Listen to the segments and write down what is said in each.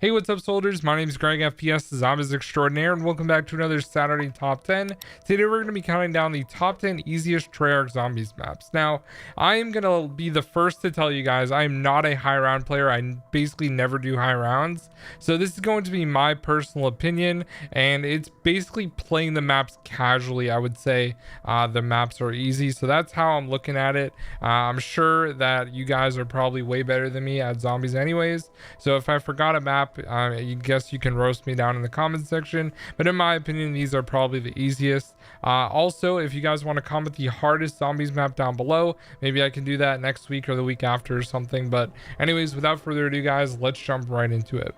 Hey, what's up, soldiers? My name is GregFPS, the Zombies Extraordinaire, and welcome back to another Saturday Top 10. Today, we're going to be counting down the top 10 easiest Treyarch Zombies maps. Now, I am going to be the first to tell you guys, I am not a high round player. I basically never do high rounds. So this is going to be my personal opinion, and it's basically playing the maps casually. I would say the maps are easy. So that's how I'm looking at it. I'm sure that you guys are probably way better than me at zombies anyways. So if I forgot a map, I guess you can roast me down in the comments section, but in my opinion, these are probably the easiest. Also, if you guys want to comment the hardest zombies map down below, maybe I can do that next week or the week after or something. But anyways, without further ado, guys, let's jump right into it.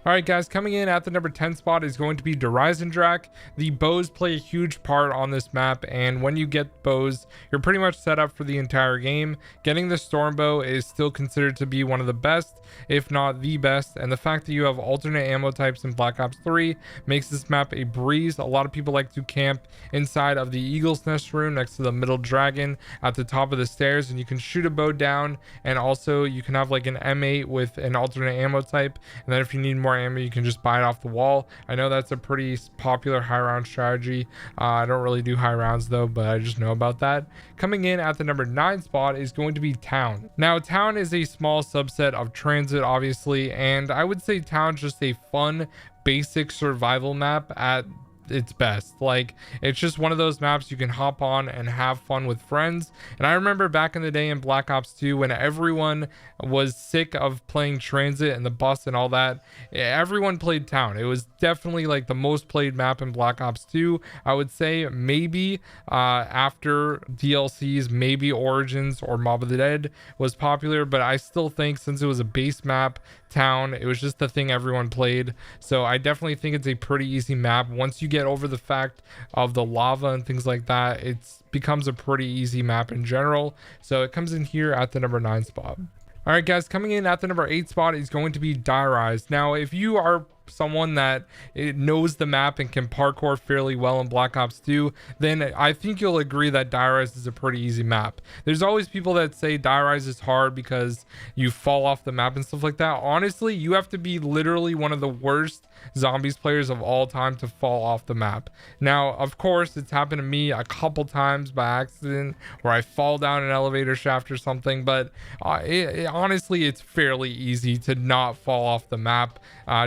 All right, guys, coming in at the number 10 spot is going to be Eisendrache. The bows play a huge part on this map, and when you get bows, you're pretty much set up for the entire game. Getting the storm bow is still considered to be one of the best, if not the best, and the fact that you have alternate ammo types in Black Ops 3 makes this map a breeze. A lot of people like to camp inside of the Eagle's Nest room next to the middle dragon at the top of the stairs, and you can shoot a bow down, and also you can have like an M8 with an alternate ammo type, and then if you need more ammo, you can just buy it off the wall. I know that's a pretty popular high round strategy. I don't really do high rounds though, but I just know about that. Coming in at the number 9 spot is going to be Town. Now, Town is a small subset of Transit, obviously, and I would say Town's just a fun basic survival map at its best. Like, it's just one of those maps you can hop on and have fun with friends. And I remember back in the day in Black Ops 2 when everyone was sick of playing Transit and the bus and all that, everyone played Town. It was definitely like the most played map in Black Ops 2. I would say maybe after DLCs, maybe Origins or Mob of the Dead was popular, but I still think since it was a base map, Town, it was just the thing everyone played. So I definitely think it's a pretty easy map. Once you get over the fact of the lava and things like that, it becomes a pretty easy map in general. So it comes in here at the number 9 spot. All right, guys, coming in at the number 8 spot is going to be Die-Rise. Now, if you are someone that knows the map and can parkour fairly well in Black Ops 2, then I think you'll agree that Die-Rise is a pretty easy map. There's always people that say Die-Rise is hard because you fall off the map and stuff like that. Honestly, you have to be literally one of the worst zombies players of all time to fall off the map. Now, of course, it's happened to me a couple times by accident where I fall down an elevator shaft or something, but honestly, it's fairly easy to not fall off the map.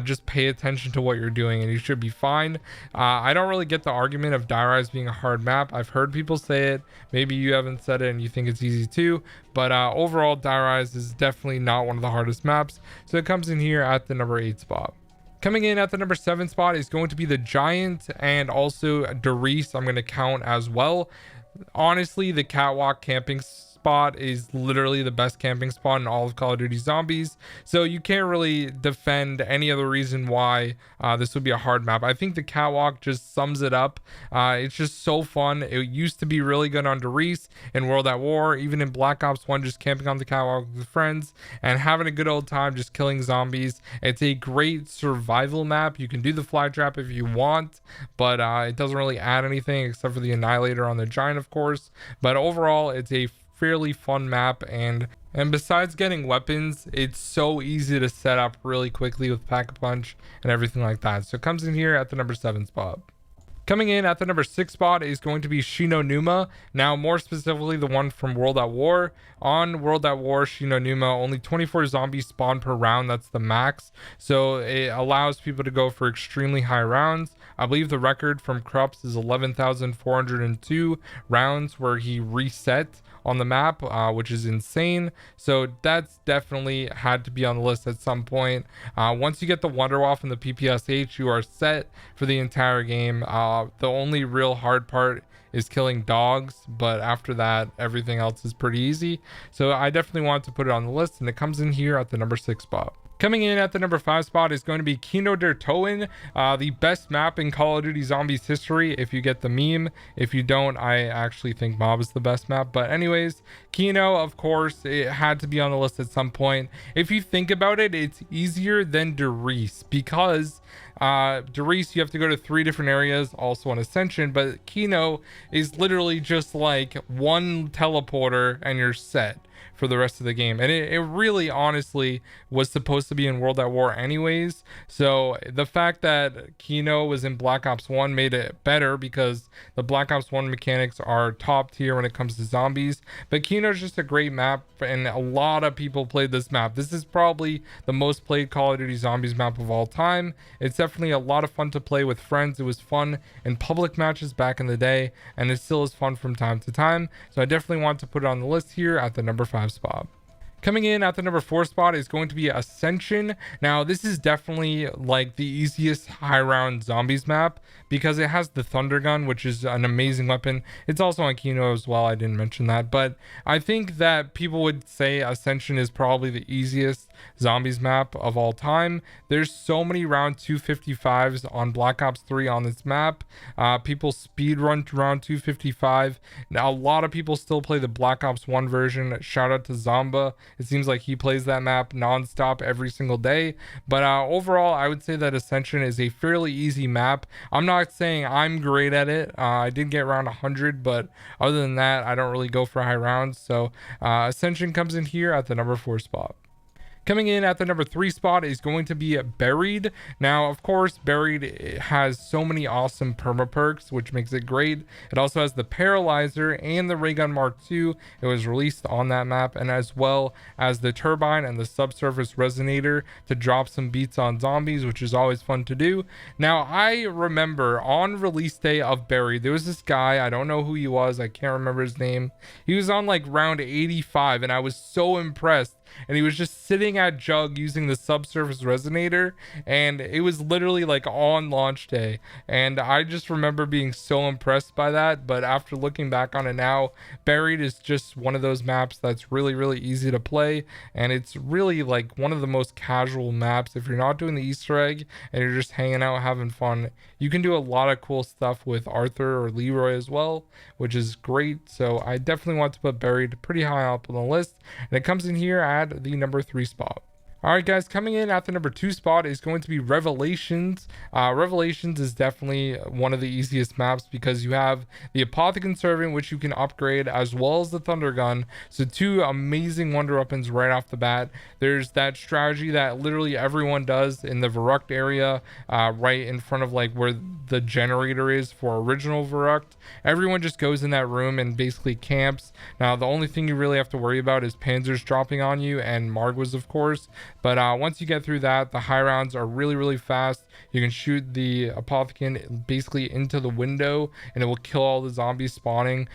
Just pay attention to what you're doing and you should be fine. I don't really get the argument of Die-Rise being a hard map. I've heard people say it. Maybe you haven't said it and you think it's easy too, but overall, Die-Rise is definitely not one of the hardest maps. So it comes in here at the number 8 spot. Coming in at the number 7 spot is going to be the Giant, and also Derice I'm going to count as well. Honestly, the catwalk camping spot is literally the best camping spot in all of Call of Duty Zombies, so you can't really defend any other reason why this would be a hard map. I think the catwalk just sums it up. It's just so fun. It used to be really good on Derice in World at War, even in Black Ops 1, just camping on the catwalk with friends and having a good old time just killing zombies. It's a great survival map. You can do the fly trap if you want, but it doesn't really add anything except for the Annihilator on the Giant, of course. But overall, it's a fairly fun map, and besides getting weapons, it's so easy to set up really quickly with Pack-a-Punch and everything like that. So it comes in here at the number 7 spot. Coming in at the number 6 spot is going to be Shino Numa. Now, more specifically, the one from World at War. On World at War, Shino Numa, only 24 zombies spawn per round. That's the max. So it allows people to go for extremely high rounds. I believe the record from Krups is 11,402 rounds where he reset on the map, which is insane. So that's definitely had to be on the list at some point. Once you get the Wonderwaff and the PPSH, you are set for the entire game. The only real hard part is killing dogs, but after that, everything else is pretty easy. So I definitely want to put it on the list, and it comes in here at the number 6 spot. Coming in at the number 5 spot is going to be Kino der Toten, the best map in Call of Duty Zombies history, if you get the meme. If you don't, I actually think Mob is the best map. But anyways, Kino, of course, it had to be on the list at some point. If you think about it, it's easier than Derice, because Derice, you have to go to 3 different areas, also on Ascension, but Kino is literally just like one teleporter and you're set for the rest of the game. And it really honestly was supposed to be in World at War anyways. So the fact that Kino was in Black Ops 1 made it better, because the Black Ops 1 mechanics are top tier when it comes to zombies. But Kino is just a great map, and a lot of people played this map. This is probably the most played Call of Duty Zombies map of all time. It's definitely a lot of fun to play with friends. It was fun in public matches back in the day, and it still is fun from time to time. So I definitely want to put it on the list here at the number 5 spot. Coming in at the number 4 spot is going to be Ascension. Now, this is definitely like the easiest high round zombies map, because it has the Thunder Gun, which is an amazing weapon. It's also on Kino as well. I didn't mention that, but I think that people would say Ascension is probably the easiest zombies map of all time. There's so many round 255s on Black Ops 3 on this map. People speed run to round 255. Now, a lot of people still play the Black Ops 1 version. Shout out to Zomba. It seems like he plays that map nonstop every single day. But overall, I would say that Ascension is a fairly easy map. I'm not saying I'm great at it. I did get around 100, but other than that, I don't really go for high rounds. So Ascension comes in here at the number 4 spot. Coming in at the number 3 spot is going to be Buried. Now, of course, Buried has so many awesome perma perks, which makes it great. It also has the Paralyzer and the Ray Gun Mark II. It was released on that map, and as well as the Turbine and the Subsurface Resonator to drop some beats on zombies, which is always fun to do. Now, I remember on release day of Buried, there was this guy, I don't know who he was, I can't remember his name. He was on like round 85, and I was so impressed. And he was just sitting at Jug using the Subsurface Resonator, and it was literally like on launch day, and I just remember being so impressed by that. But after looking back on it now, Buried is just one of those maps that's really easy to play, and it's really like one of the most casual maps. If you're not doing the Easter egg and you're just hanging out having fun, you can do a lot of cool stuff with Arthur or Leroy as well, which is great. So I definitely want to put Buried pretty high up on the list, and it comes in here at the number 3 spot. All right, guys, coming in at the number 2 spot is going to be Revelations. Revelations is definitely one of the easiest maps, because you have the Apothecon Servant, which you can upgrade, as well as the Thunder Gun. So 2 amazing wonder weapons right off the bat. There's that strategy that literally everyone does in the Verruct area, right in front of like where the generator is for original Verruct. Everyone just goes in that room and basically camps. Now, the only thing you really have to worry about is Panzers dropping on you, and Margwas, of course. But once you get through that, the high rounds are really fast. You can shoot the Apothecon basically into the window, and it will kill all the zombies spawning,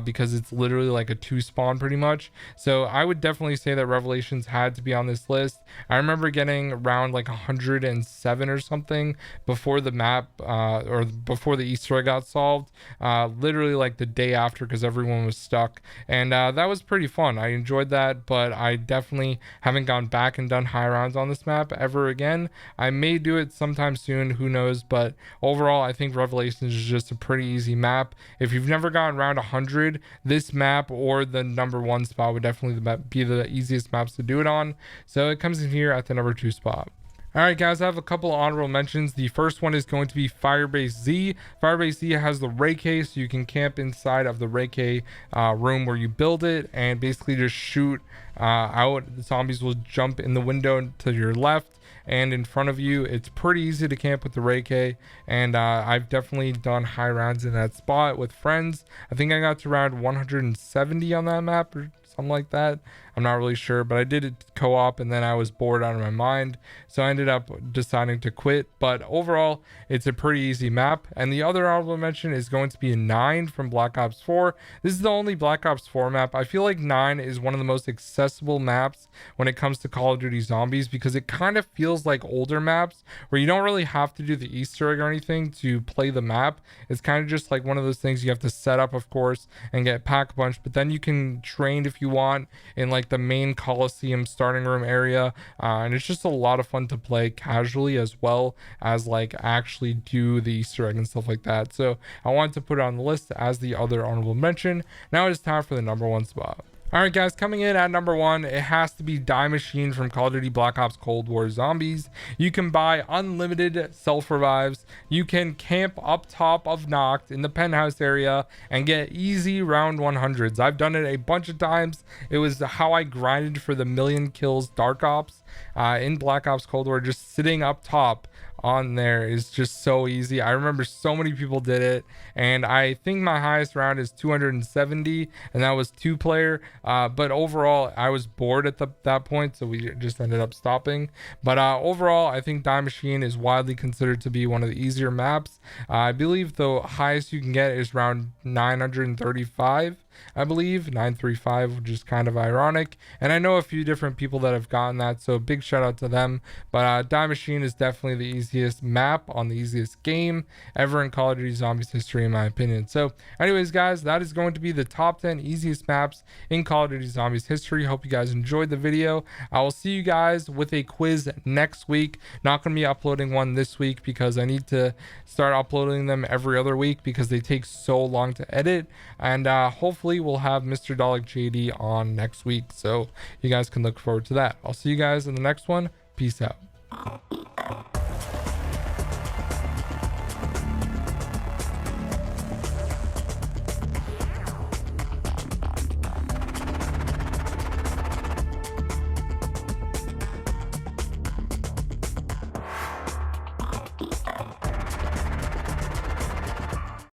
because it's literally like a 2 spawn pretty much. So I would definitely say that Revelations had to be on this list. I remember getting around like 107 or something before the map, or before the Easter egg got solved, literally like the day after, because everyone was stuck. And that was pretty fun. I enjoyed that, but I definitely haven't gone back and done high rounds on this map ever again. I may do it sometime soon, who knows, but overall I think Revelations is just a pretty easy map. If you've never gotten around 100, this map or the number 1 spot would definitely be the easiest maps to do it on. So it comes in here at the number 2 spot. All right, guys, I have a couple honorable mentions. The first one is going to be Firebase Z. Firebase Z has the Ray K, so you can camp inside of the Ray K room where you build it, and basically just shoot out. The zombies will jump in the window to your left and in front of you. It's pretty easy to camp with the Ray K, and I've definitely done high rounds in that spot with friends. I think I got to around 170 on that map or something like that. I'm not really sure, but I did it co-op, and then I was bored out of my mind, so I ended up deciding to quit. But overall, it's a pretty easy map. And the other honorable mention is going to be 9 from Black Ops 4. This is the only Black Ops 4 map. I feel like 9 is one of the most accessible maps when it comes to Call of Duty Zombies, because it kind of feels like older maps where you don't really have to do the Easter egg or anything to play the map. It's kind of just like one of those things you have to set up, of course, and get Pack-a-Punch, but then you can train if you want in like the main Coliseum starting room area, and it's just a lot of fun to play casually, as well as like actually do the Easter egg and stuff like that. So I wanted to put it on the list as the other honorable mention. Now it is time for the number 1 spot. All right, guys, coming in at number 1, it has to be Die Machine from Call of Duty Black Ops Cold War Zombies. You can buy unlimited self-revives. You can camp up top of Noct in the penthouse area and get easy round 100s. I've done it a bunch of times. It was how I grinded for the million kills Dark Ops in Black Ops Cold War. Just sitting up top on there is just so easy. I remember so many people did it, and I think my highest round is 270, and that was 2-player. But overall, I was bored at that point, so we just ended up stopping. But overall, I think Die Machine is widely considered to be one of the easier maps. I believe the highest you can get is around 935. I believe 935, which is kind of ironic, and I know a few different people that have gotten that, so big shout out to them. But Die Machine is definitely the easiest map on the easiest game ever in Call of Duty Zombies history, in my opinion. So anyways, guys, that is going to be the top 10 easiest maps in Call of Duty Zombies history. Hope you guys enjoyed the video. I will see you guys with a quiz next week. Not going to be uploading one this week because I need to start uploading them every other week because they take so long to edit, and hopefully we'll have Mr. Dalek JD on next week, so you guys can look forward to that. I'll see you guys in the next one. Peace out.